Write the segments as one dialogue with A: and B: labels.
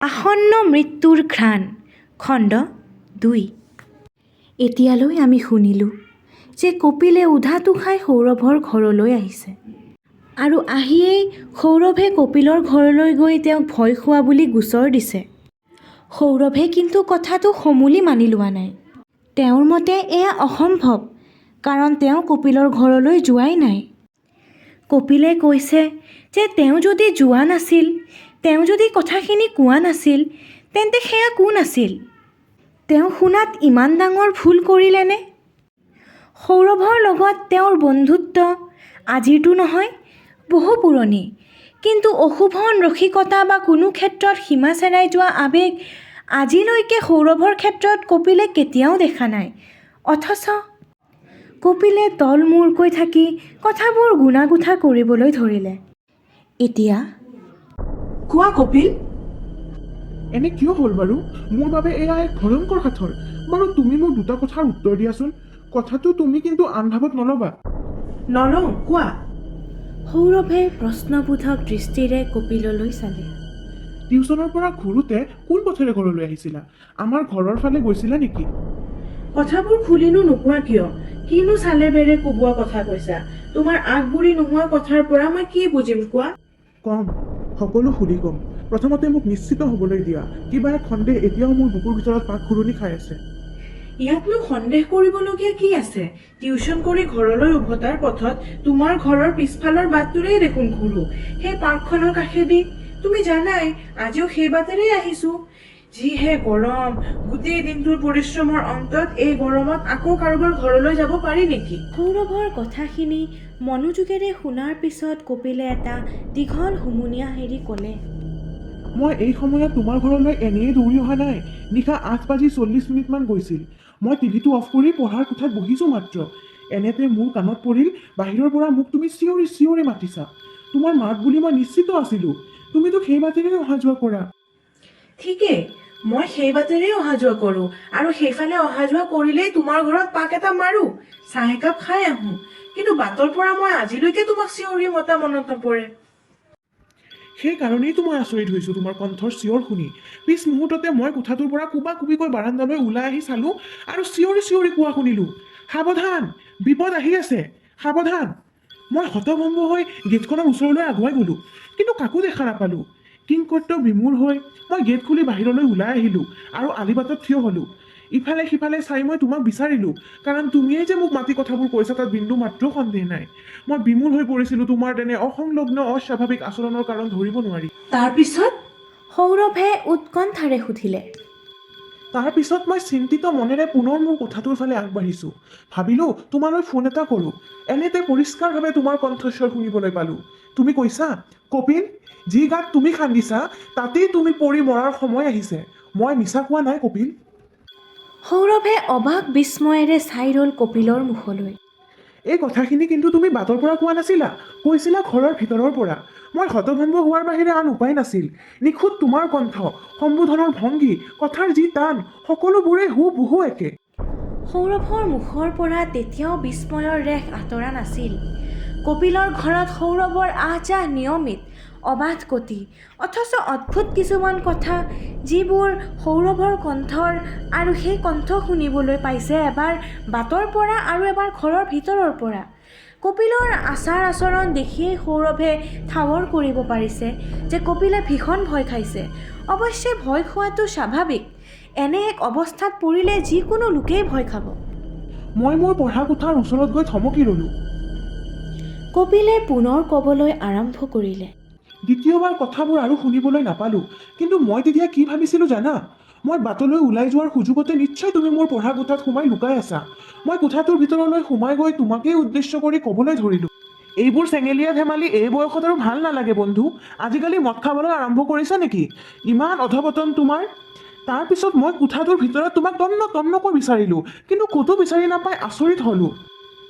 A: আসন্ন মৃত্যুৰ ঘ্ৰাণ খণ্ড 2। এতিয়ালৈ আমি শুনিলোঁ যে কপিলে উধাটো খাই সৌৰভৰ ঘৰলৈ আহিছে আৰু আহিয়েই সৌৰভে কপিলৰ ঘৰলৈ গৈ তেওঁক ভয় খোৱা বুলি গোচৰ দিছে। সৌৰভে কিন্তু কথাটো সমূলি মানি লোৱা নাই। তেওঁৰ মতে এয়া অসম্ভৱ, কাৰণ তেওঁ কপিলৰ ঘৰলৈ যোৱাই নাই। কপিলে কৈছে যে তেওঁ যদি যোৱা নাছিল, তেওঁ যদি কথাখিনি কোৱা নাছিল, তেন্তে সেয়া কোন আছিল? তেওঁ শুনাত ইমান ডাঙৰ ভুল কৰিলেনে? সৌৰভৰ লগত তেওঁৰ বন্ধুত্ব আজিৰটো নহয়, বহু পুৰণি, কিন্তু অশুভন ৰসিকতা বা কোনো ক্ষেত্ৰত সীমা চেৰাই যোৱা আৱেগ আজিলৈকে সৌৰভৰ ক্ষেত্ৰত কপিলে কেতিয়াও দেখা নাই। অথচ কপিলে তলমূৰকৈ থাকি কথাবোৰ গুণাগুঠা কৰিবলৈ ধৰিলে। এতিয়া
B: কোৱা কপিল,
C: এনে কিয় হ'ল বাৰু? মোৰ বাবে এয়া এক ভয়ংকৰ সাঁথৰ। বাৰু তুমি মোক দুটা কথাৰ উত্তৰ দিয়াচোন। কথাটো তুমি কিন্তু আন ভাৱত নল'বা।
B: নলওঁ, কোৱা।
A: সৌৰভে প্ৰশ্নবোধক দৃষ্টিৰে কপিললৈ চালে।
C: টিউচনৰ পৰা ঘূৰোতে কোন পথেৰে ঘৰলৈ আহিছিলা? আমাৰ ঘৰৰ ফালে গৈছিলা নেকি?
B: কথাবোৰ খুলিনো নোকোৱা কিয়? কিনো চালে বেৰে কোবোৱা কথা কৈছা? তোমাৰ আগবুৰি নোহোৱা কথাৰ পৰা মই কি বুজিম কোৱা?
C: কম, সকলো খুলি কম। প্ৰথমতে মোক নিশ্চিত হ'বলৈ দিয়া। কিবা এক সন্দেহ এতিয়াও মোৰ বুকুৰ ভিতৰত পাক ঘূৰণি খাই আছে।
B: ইয়াতনো সন্দেহ কৰিবলগীয়া কি আছে? টিউচন কৰি ঘৰলৈ উভতাৰ পথত তোমাৰ ঘৰৰ পিছফালৰ বাটটোৰেই দেখোন ঘূৰো, সেই পাৰ্কখনৰ কাষেদি। তুমি জানাই আজিও সেই বাটেৰেই আহিছো। যিহে গৰম, গোটেই দিনটোৰ পৰিশ্ৰমৰ অন্তত এই গৰমত আকৌ কাৰোবাৰ ঘৰলৈ যাব পাৰি নেকি?
A: সৌৰভৰ কথাখিনি মনোযোগেৰে শুনাৰ পিছত কপিলে এটা দীঘল হুমুনিয়া হেৰি ক'লে।
C: মই এই সময়ত তোমাৰ ঘৰলৈ এনেই দৌৰি অহা নাই। নিশা 8:40 গৈছিল। মই টিভিটো অফ কৰি পঢ়াৰ কোঠাত বহিছোঁ মাত্ৰ। এনেতে মোৰ কাণত পৰিল বাহিৰৰ পৰা মোক তুমি চিঞৰি চিঞৰি মাতিছা। তোমাৰ মাত বুলি মই নিশ্চিত আছিলোঁ। তুমিতো সেই বাটেৰে অহা যোৱা কৰা।
B: ঠিকেই, মই সেই বাটেৰেই অহা যোৱা কৰো, আৰু সেইফালে অহা যোৱা কৰিলেই তোমাৰ ঘৰত পাক এটা মাৰো, চাহ একাপ খাই আহো। কিন্তু বাটৰ পৰা মই আজিলৈকে তোমাক চিঞৰি মতা মনত নপৰে।
C: সেইকাৰণেইতো মই আচৰিত হৈছোঁ তোমাৰ কণ্ঠৰ চিঞৰ শুনি। পিছ মুহূৰ্ততে মই কোঠাটোৰ পৰা কুবাকুবিকৈ বাৰান্দালৈ ওলাই আহি চালোঁ আৰু চিঞৰি চিঞৰি কোৱা শুনিলোঁ, সাৱধান, বিপদ আহি আছে, সাৱধান। মই হতভম্ব হৈ গেটখনৰ ওচৰলৈ আগুৱাই গ'লোঁ, কিন্তু কাকো দেখা নাপালোঁ। কিংকৰ্তব্য বিমূঢ় হৈ মই গেট খুলি বাহিৰলৈ ওলাই আহিলোঁ আৰু আলিবাটত থিয় হ'লোঁ। ইফালে সিফালে চাই মই তোমাক বিচাৰিলোঁ, কাৰণ তুমিয়েই যে মোক মাতি কথাবোৰ কৈছা তাত বিন্দু মাত্ৰ সন্দেহ নাই। মই বিমূঢ় হৈ পৰিছিলোঁ তোমাৰ তেনে অসংলগ্ন অস্বাভাৱিক আচৰণৰ কাৰণ ধৰিব নোৱাৰি।
B: তাৰপিছত
A: সৌৰভে উৎকণ্ঠাৰে সুধিলে।
C: তাৰপিছত মই চিন্তিত মনেৰে পুনৰ মোৰ কোঠাটোৰ ফালে আগবাঢ়িছোঁ। ভাবিলোঁ তোমালৈ ফোন এটা কৰোঁ। এনেতে পৰিষ্কাৰভাৱে তোমাৰ কণ্ঠস্বৰ শুনিবলৈ পালোঁ। তুমি কৈছা, কপিল, যি গাত তুমি খান্দিছা তাতেই তুমি পৰি মৰাৰ সময় আহিছে। মই মিছা কোৱা নাই কপিল।
A: সৌৰভে অবাক বিস্ময়েৰে চাই ৰ'ল কপিলৰ মুখলৈ।
C: এই কথাখিনি কিন্তু তুমি বাটৰ পৰা কোৱা নাছিলা, কৈছিলা ঘৰৰ ভিতৰৰ পৰা। মই হতভম্ব হোৱাৰ বাহিৰে আন উপায় নাছিল। নিখুঁত তোমাৰ কণ্ঠ, সম্বোধনৰ ভংগী, কথাৰ যি টান, সকলোবোৰেই হুবহু একে।
A: সৌৰভৰ মুখৰ পৰা তেতিয়াও বিস্ময়ৰ ৰেখ আঁতৰা নাছিল। কপিলৰ ঘৰত সৌৰভৰ আহযাহ নিয়মিত, অবাধ গতি, অথচ অদ্ভুত কিছুমান কথা যিবোৰ সৌৰভৰ কণ্ঠৰ, আৰু সেই কণ্ঠ শুনিবলৈ পাইছে এবাৰ বাটৰ পৰা আৰু এবাৰ ঘৰৰ ভিতৰৰ পৰা। কপিলৰ আচাৰ আচৰণ দেখিয়েই সৌৰভে ঠাৱৰ কৰিব পাৰিছে যে কপিলে ভীষণ ভয় খাইছে। অৱশ্যে ভয় খোৱাটো স্বাভাৱিক। এনে এক অৱস্থাত পৰিলে যিকোনো লোকেই ভয় খাব।
C: মই মোৰ পঢ়া কোঠাৰ ওচৰত গৈ থমকি ৰ'লোঁ।
A: কপিলে পুনৰ ক'বলৈ আৰম্ভ কৰিলে।
C: দ্বিতীয়বাৰ কথাবোৰ আৰু শুনিবলৈ নাপালোঁ। কিন্তু মই তেতিয়া কি ভাবিছিলোঁ জানা? মই বাটলৈ ওলাই যোৱাৰ সুযোগতে নিশ্চয় তুমি মোৰ পঢ়া কোঠাত সোমাই লুকাই আছা। মই কোঠাটোৰ ভিতৰলৈ সোমাই গৈ তোমাকেই উদ্দেশ্য কৰি ক'বলৈ ধৰিলোঁ, এইবোৰ চেঙেলীয়া ধেমালি এই বয়সত আৰু ভাল নালাগে বন্ধু। আজিকালি মদ খাবলৈ আৰম্ভ কৰিছা নেকি? ইমান অধপতন তোমাৰ। তাৰপিছত মই কোঠাটোৰ ভিতৰত তোমাক তন্ন তন্নকৈ বিচাৰিলোঁ, কিন্তু ক'তো বিচাৰি নাপাই আচৰিত হ'লোঁ।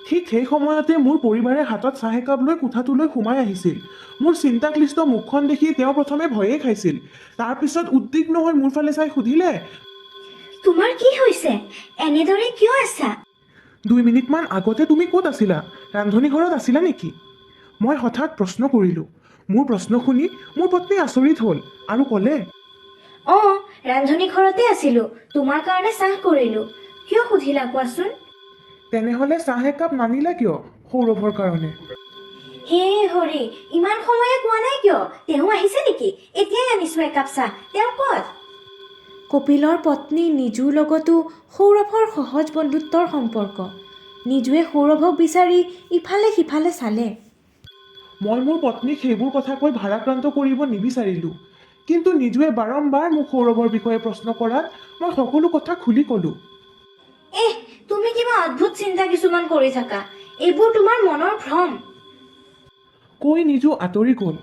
C: ঠিক সেই সময়তে মোৰ পৰিবাৰে হাতত চাহ একাপ লৈ কোঠাটোলৈ সোমাই আহিছিল। মোৰ চিন্তাক্লিষ্ট মুখখন দেখি তেওঁ প্ৰথমে ভয়েই খাইছিল। তাৰপিছত উদ্বিগ্ন হৈ মোৰ ফালে চাই সুধিলে,
D: তোমাৰ কি হৈছে? এনেদৰে কিয় আছা?
C: 2 মিনিটমান আগতে তুমি ক'ত আছিলা? ৰান্ধনী ঘৰত আছিলা নেকি? মই হঠাৎ প্ৰশ্ন কৰিলোঁ। মোৰ প্ৰশ্ন শুনি মোৰ পত্নী আচৰিত হ'ল আৰু ক'লে,
D: অঁ, ৰান্ধনী ঘৰতে আছিলোঁ। তোমাৰ কাৰণে চাহ কৰিলোঁ। কিয় সুধিলা কোৱাচোন?
C: তেনেহ'লে চাহ একাপ নানিলা কিয় সৌৰভৰ কাৰণে?
D: হে হৰি, ইমান সময়ে কোৱা নাই কিয়? তেওঁ আহিছে নেকি? এতিয়াই আনিছোঁ একাপ চাহ। তেওঁ ক'ত?
A: কপিলৰ পত্নী নিজুৰ লগতো সৌৰভৰ সহজ বন্ধুত্বৰ সম্পৰ্ক। নিজুৱে সৌৰভক বিচাৰি ইফালে সিফালে চালে।
C: মই মোৰ পত্নীক সেইবোৰ কথা কৈ ভাৰাক্ৰান্ত কৰিব নিবিচাৰিলোঁ, কিন্তু নিজুৱে বাৰম্বাৰ মোক সৌৰভৰ বিষয়ে প্ৰশ্ন কৰাত মই সকলো কথা খুলি ক'লোঁ।
D: তুমি কিবা অদ্ভুত চিন্তা কিছুমান কৰি থাকা। এইবোৰ তোমাৰ মনৰ ভ্ৰম।
C: কৈ নিজু আঁতৰি গ'ল।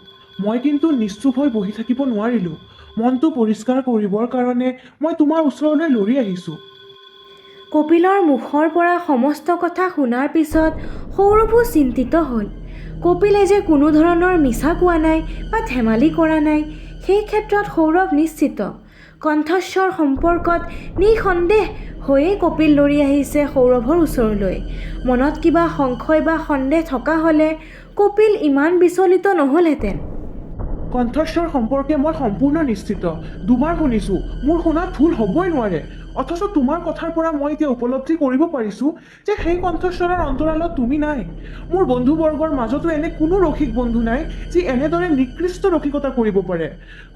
C: মই কিন্তু নিশ্চুপ হৈ বহি থাকিব নোৱাৰিলোঁ। মনটো পৰিষ্কাৰ কৰিবৰ কাৰণে মই তোমাৰ ওচৰলৈ লৰি আহিছোঁ।
A: কপিলৰ মুখৰ পৰা সমস্ত কথা শুনাৰ পিছত সৌৰভো চিন্তিত হ'ল। কপিলে যে কোনো ধৰণৰ মিছা কোৱা নাই বা ধেমালি কৰা নাই, সেই ক্ষেত্ৰত সৌৰভ নিশ্চিত। কণ্ঠস্বৰ সম্পৰ্কত নিঃসন্দেহ হৈয়ে কপিল লৰি আহিছে সৌৰভৰ ওচৰলৈ। মনত কিবা সংশয় বা সন্দেহ থকা হ'লে কপিল ইমান বিচলিত নহ'লহেঁতেন।
C: কণ্ঠস্বৰ সম্পৰ্কে মই সম্পূৰ্ণ নিশ্চিত। দুবাৰ শুনিছোঁ, মোৰ শুনাত ভুল হ'বই নোৱাৰে। অথচ তোমাৰ কথাৰ পৰা মই এতিয়া উপলব্ধি কৰিব পাৰিছোঁ যে সেই কণ্ঠস্বৰৰ অন্তৰালত তুমি নাই। মোৰ বন্ধুবৰ্গৰ মাজতো এনে কোনো ৰসিক বন্ধু নাই যি এনেদৰে নিকৃষ্ট ৰসিকতা কৰিব পাৰে।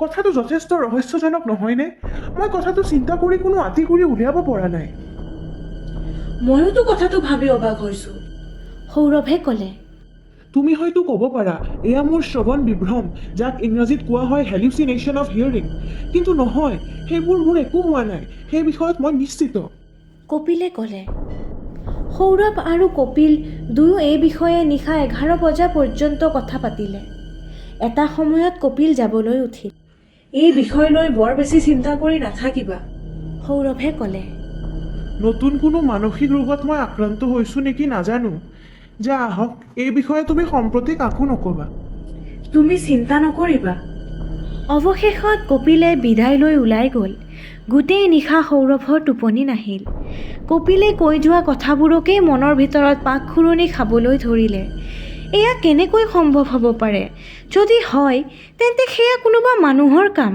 C: কথাটো যথেষ্ট ৰহস্যজনক নহয়নে? মই কথাটো চিন্তা কৰি কোনো আঁতি কৰি উলিয়াব পৰা নাই।
B: ময়োতো কথাটো ভাবি অবাক হৈছোঁ।
A: সৌৰভে ক'লে।
C: তুমি হয়তো ক'ব পাৰা এয়া মোৰ শ্ৰৱণ বিভ্ৰম, যাক ইংৰাজীত কোৱা হয় হেলিউচিনেশ্যন অফ হিয়াৰিং। কিন্তু নহয়, সেইবোৰ মোৰ একো হোৱা নাই। সেই বিষয়ত মই নিশ্চিত।
A: কপিলে ক'লে। সৌৰভ আৰু কপিল দুয়ো এই বিষয়ে নিশা 11 বজা পৰ্যন্ত কথা পাতিলে। এটা সময়ত কপিল যাবলৈ উঠিল।
B: এই বিষয় লৈ বৰ বেছি চিন্তা কৰি নাথাকিবা।
A: সৌৰভে ক'লে।
C: নতুন কোনো মানসিক ৰোগত মই আক্ৰান্ত হৈছোঁ নেকি নাজানো। যা আহক, এই বিষয়ে তুমি সম্প্ৰতি কাকো নক'বা।
B: তুমি চিন্তা নকৰিবা।
A: অৱশেষত কপিলে বিদায় লৈ ওলাই গ'ল। গোটেই নিশা সৌৰভৰ টোপনি নাহিল। কপিলে কৈ যোৱা কথাবোৰকেই মনৰ ভিতৰত পাকখুৰণি খাবলৈ ধৰিলে। এয়া কেনেকৈ সম্ভৱ হ'ব পাৰে? যদি হয়, তেন্তে সেয়া কোনোবা মানুহৰ কাম।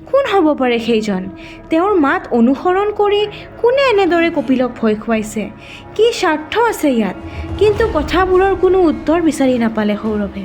A: কোন হ'ব পাৰে সেইজন? তেওঁৰ মাত অনুসৰণ কৰি কোনে এনেদৰে কপিলক ভয় খুৱাইছে? কি স্বাৰ্থ আছে ইয়াত? কিন্তু কথাবোৰৰ কোনো উত্তৰ বিচাৰি নাপালে সৌৰভে।